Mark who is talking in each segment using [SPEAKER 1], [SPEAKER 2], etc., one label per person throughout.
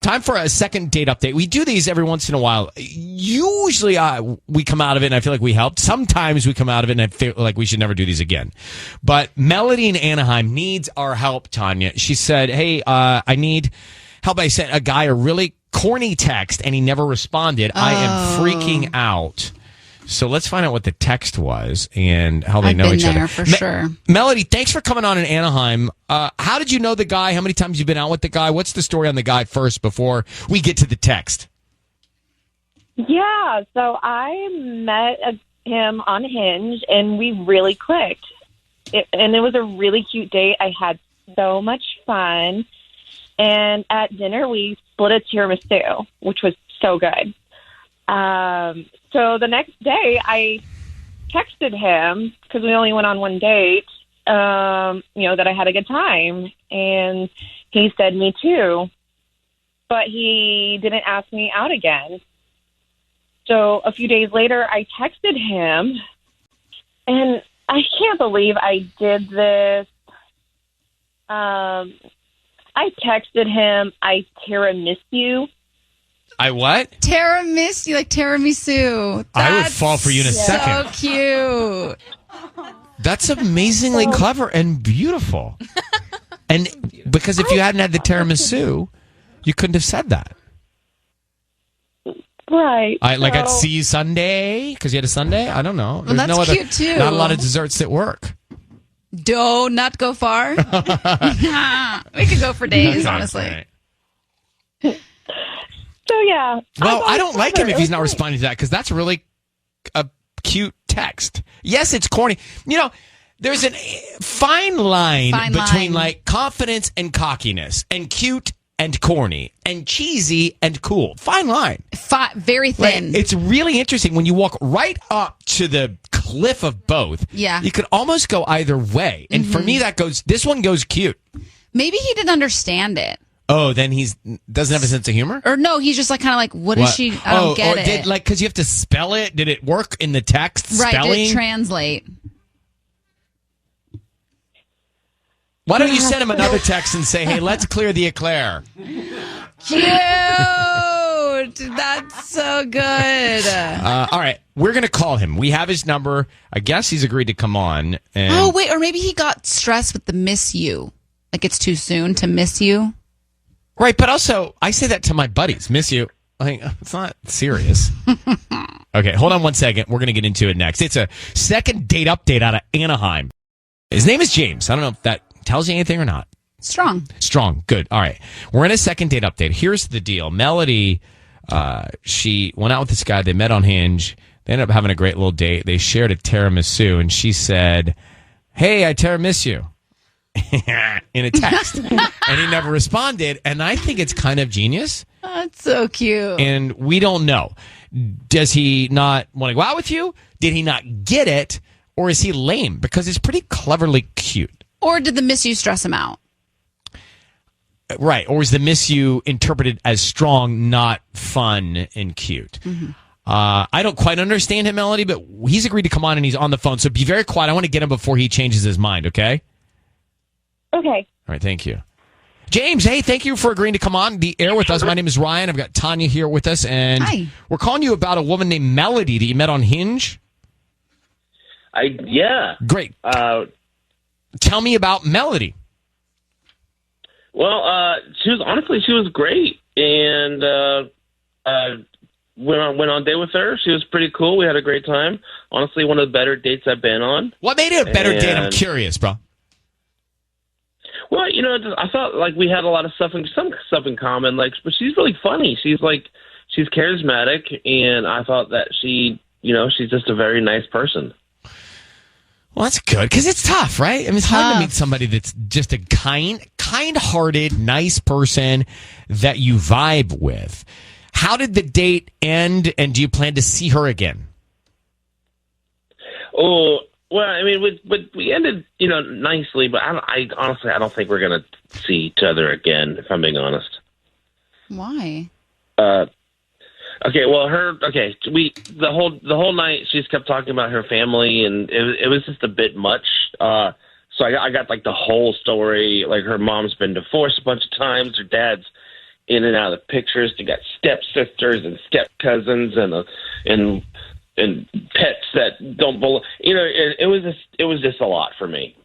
[SPEAKER 1] Time for a second date update. We do these every once in a while. Usually we come out of it and I feel like we helped. Sometimes we come out of it and I feel like we should never do these again. But Melody in Anaheim needs our help, Tanya. She said, hey, I need help. I sent a guy a really corny text and he never responded. I am freaking out. So let's find out what the text was and how they know each other.
[SPEAKER 2] For sure.
[SPEAKER 1] Melody, thanks for coming on in Anaheim. How did you know the guy? How many times you've been out with the guy? What's the story on the guy first before we get to the text?
[SPEAKER 3] Yeah, so I met him on Hinge, and we really clicked. And it was a really cute date. I had so much fun. And at dinner, we split a tiramisu, which was so good. So the next day, I texted him, because we only went on one date, that I had a good time. And he said, me too. But he didn't ask me out again. So a few days later, I texted him, and I can't believe I did this. I texted him, I tiramisu you.
[SPEAKER 1] I what?
[SPEAKER 2] Tiramisu, like tiramisu.
[SPEAKER 1] I would fall for you in a second.
[SPEAKER 2] So cute.
[SPEAKER 1] That's amazingly clever and beautiful. And because if you hadn't had the tiramisu, you couldn't have said that.
[SPEAKER 3] Right.
[SPEAKER 1] I'd see you Sunday because you had a Sunday. I don't know.
[SPEAKER 2] Well, that's cute too.
[SPEAKER 1] Not a lot of desserts that work.
[SPEAKER 2] Do not go far. We could go for days, honestly.
[SPEAKER 3] So, yeah.
[SPEAKER 1] Well, I don't like him if he's not responding to that because that's really a cute text. Yes, it's corny. There's a fine line between like confidence and cockiness and cute and corny and cheesy and cool. Fine line.
[SPEAKER 2] Very thin.
[SPEAKER 1] It's really interesting when you walk right up to the cliff of both.
[SPEAKER 2] Yeah.
[SPEAKER 1] You could almost go either way. And for me, this one goes cute.
[SPEAKER 2] Maybe he didn't understand it.
[SPEAKER 1] Oh, then doesn't have a sense of humor?
[SPEAKER 2] Or no, he's just like kind of like, what is she? I don't get it.
[SPEAKER 1] Because you have to spell it. Did it work in the text?
[SPEAKER 2] Right,
[SPEAKER 1] spelling?
[SPEAKER 2] did it translate?
[SPEAKER 1] Why don't you send him another text and say, hey, let's clear the eclair?
[SPEAKER 2] Cute! That's so good.
[SPEAKER 1] All right, we're going to call him. We have his number. I guess he's agreed to come on. And
[SPEAKER 2] wait, or maybe he got stressed with the miss you. Like it's too soon to miss you.
[SPEAKER 1] Right, but also, I say that to my buddies. Miss you. Like, it's not serious. Okay, hold on one second. We're going to get into it next. It's a second date update out of Anaheim. His name is James. I don't know if that tells you anything or not. Strong. Good. All right. We're in a second date update. Here's the deal. Melody, she went out with this guy. They met on Hinge. They ended up having a great little date. They shared a tiramisu, and she said, hey, I tiramisu you. In a text. And he never responded. And I think it's kind of genius.
[SPEAKER 2] That's so cute.
[SPEAKER 1] And we don't know. Does he not want to go out with you? Did he not get it? Or is he lame? Because it's pretty cleverly cute.
[SPEAKER 2] Or did the miss you stress him out?
[SPEAKER 1] Right. Or is the miss you interpreted as strong, not fun and cute? Mm-hmm. I don't quite understand him, Melody, but he's agreed to come on and he's on the phone. So be very quiet. I want to get him before he changes his mind, okay?
[SPEAKER 3] Okay.
[SPEAKER 1] All right, thank you. James, hey, thank you for agreeing to come on the air with us. My name is Ryan. I've got Tanya here with us, and
[SPEAKER 2] Hi.
[SPEAKER 1] We're calling you about a woman named Melody that you met on Hinge.
[SPEAKER 4] Yeah.
[SPEAKER 1] Great. Tell me about Melody.
[SPEAKER 4] Well, she was great, and went on a date with her. She was pretty cool. We had a great time. Honestly, one of the better dates I've been on.
[SPEAKER 1] What made it a better date? I'm curious, bro.
[SPEAKER 4] Well, I felt like we had a lot of some stuff in common. Like, but she's really funny. She's charismatic, and I thought that she's just a very nice person.
[SPEAKER 1] Well, that's good because it's tough, right? I mean, it's hard to meet somebody that's just a kind-hearted, nice person that you vibe with. How did the date end, and do you plan to see her again?
[SPEAKER 4] Oh. Well, I mean, we ended, nicely, but I honestly don't think we're gonna see each other again. If I'm being honest.
[SPEAKER 2] Why?
[SPEAKER 4] Okay. Well, the whole night she just kept talking about her family, and it was just a bit much. So I got like the whole story. Like her mom's been divorced a bunch of times, her dad's in and out of the pictures. You got stepsisters and step cousins and pets that don't belong. You know, it was just a lot for me.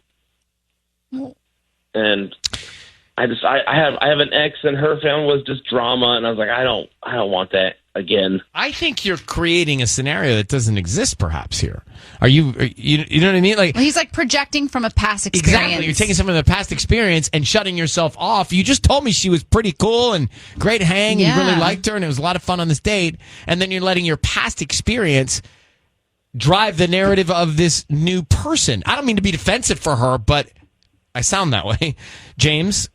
[SPEAKER 4] And I have an ex, and her family was just drama, and I was like, I don't want that again.
[SPEAKER 1] I think you're creating a scenario that doesn't exist, perhaps here. You know what I mean? Like,
[SPEAKER 2] well, he's like projecting from a past experience.
[SPEAKER 1] Exactly. You're taking some of the past experience and shutting yourself off. You just told me she was pretty cool and great hang, and you really liked her, and it was a lot of fun on this date. And then you're letting your past experience drive the narrative of this new person. I don't mean to be defensive for her, but I sound that way. James,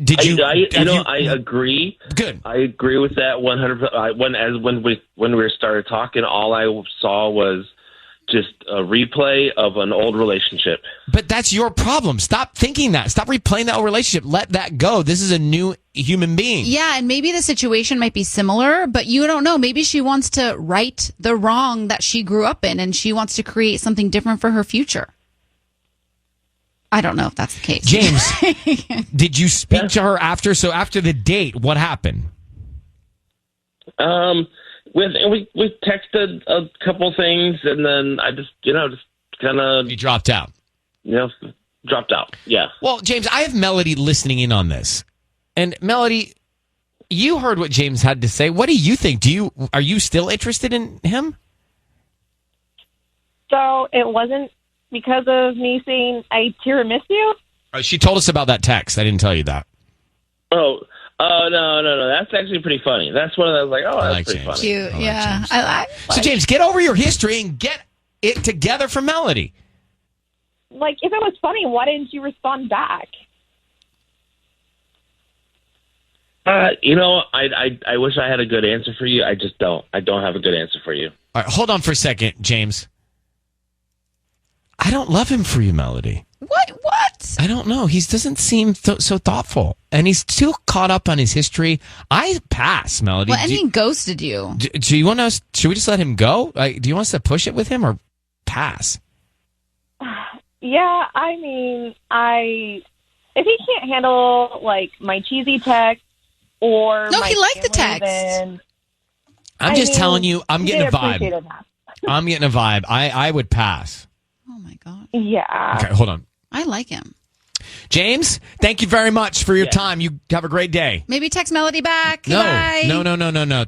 [SPEAKER 1] did you?
[SPEAKER 4] I agree.
[SPEAKER 1] Good.
[SPEAKER 4] I agree with that 100%. When we started talking, all I saw was just a replay of an old relationship.
[SPEAKER 1] But that's your problem. Stop thinking that. Stop replaying that old relationship. Let that go. This is a new human being.
[SPEAKER 2] Yeah, and maybe the situation might be similar, but you don't know. Maybe she wants to right the wrong that she grew up in, and she wants to create something different for her future. I don't know if that's the case.
[SPEAKER 1] James, did you speak to her after? So after the date, what happened?
[SPEAKER 4] We texted a couple things, and then I just kind of...
[SPEAKER 1] You dropped out.
[SPEAKER 4] Dropped out, yeah.
[SPEAKER 1] Well, James, I have Melody listening in on this. And Melody, you heard what James had to say. What do you think? Are you still interested in him?
[SPEAKER 3] So it wasn't because of me saying, I Tera miss you?
[SPEAKER 1] She told us about that text. I didn't tell you that.
[SPEAKER 4] Oh, no. That's actually pretty funny. That's one of those, like, that's pretty
[SPEAKER 1] James.
[SPEAKER 4] funny.
[SPEAKER 2] Cute, yeah.
[SPEAKER 1] I like. So, James, get over your history and get it together for Melody.
[SPEAKER 3] Like, if it was funny, why didn't you respond back?
[SPEAKER 4] I wish I had a good answer for you. I just don't. I don't have a good answer for you.
[SPEAKER 1] All right, hold on for a second, James. I don't love him for you, Melody.
[SPEAKER 2] What?
[SPEAKER 1] I don't know. He doesn't seem so thoughtful, and he's too caught up on his history. I pass, Melody.
[SPEAKER 2] Well, and he ghosted you.
[SPEAKER 1] Do you want us? Should we just let him go? Do you want us to push it with him or pass?
[SPEAKER 3] Yeah, I mean, if he can't handle like my cheesy text or
[SPEAKER 2] he liked the text.
[SPEAKER 3] Then,
[SPEAKER 1] I'm just telling you, I'm getting a vibe. I'm getting a vibe. I would pass.
[SPEAKER 2] Oh my god.
[SPEAKER 3] Yeah.
[SPEAKER 1] Okay, hold on.
[SPEAKER 2] I like him.
[SPEAKER 1] James, thank you very much for your time. You have a great day.
[SPEAKER 2] Maybe text Melody back.
[SPEAKER 1] No,
[SPEAKER 2] Bye.
[SPEAKER 1] no.